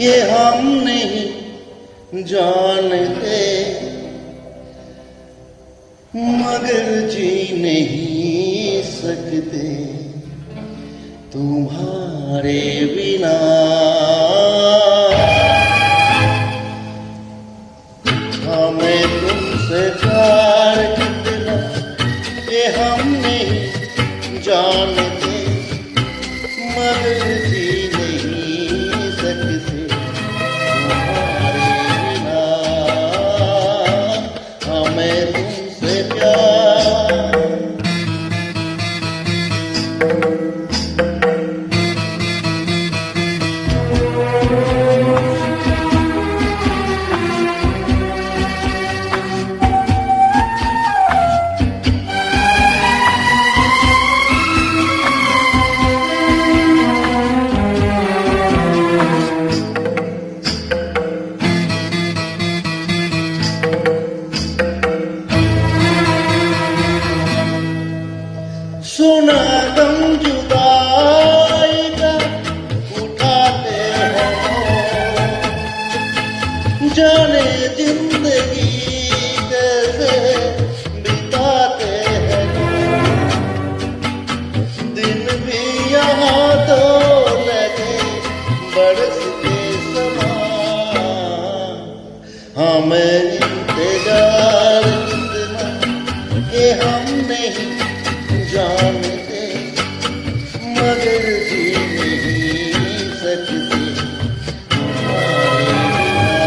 ये हम नहीं जानते मगर जी नहीं सकते तुम्हारे बिना। हमें तुमसे प्यार कितना ये हम नहीं जानते मगर जी नहीं सकते तुम्हारे बिना। हमें तुमसे प्यार सुना गम जुदाई का उठाते हैं जाने जिंदगी कैसे बिताते हैं दिन भी यहाँ तो लगे बरस के समान। हमें इंतजार कितना ये हम नहीं जानते मगर जी नहीं सकते तुम्हारे बिना।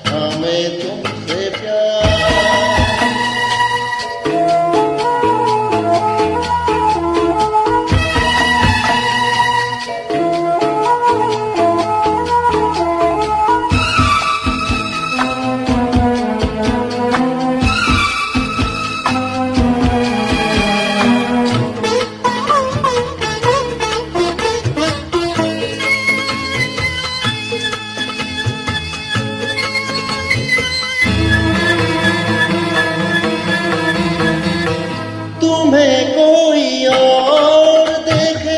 हमें तुमसे प्यार तुम्हें कोई और देखे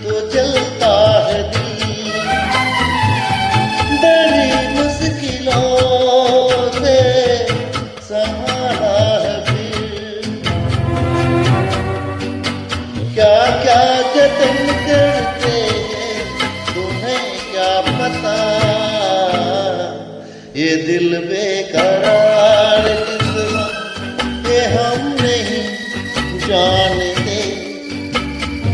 तो जलता है दिल बड़ी मुश्किलों से संभाला है फिर। क्या क्या जतन करते हैं तुम्हें क्या पता ये दिल बेकरार किस्मत ये हम नहीं जानते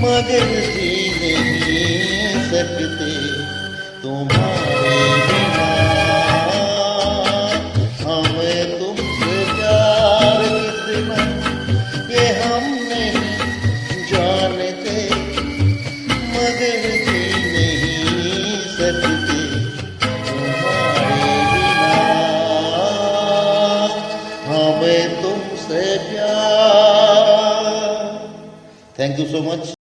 मगर जी नहीं सकते तुम्हारे बिना। हमें तुमसे प्यार कितना ये हम नहीं जानते मगर जी नहीं सकते तुम्हारे बिना। हमें तुमसे प्यार। Thank you so much.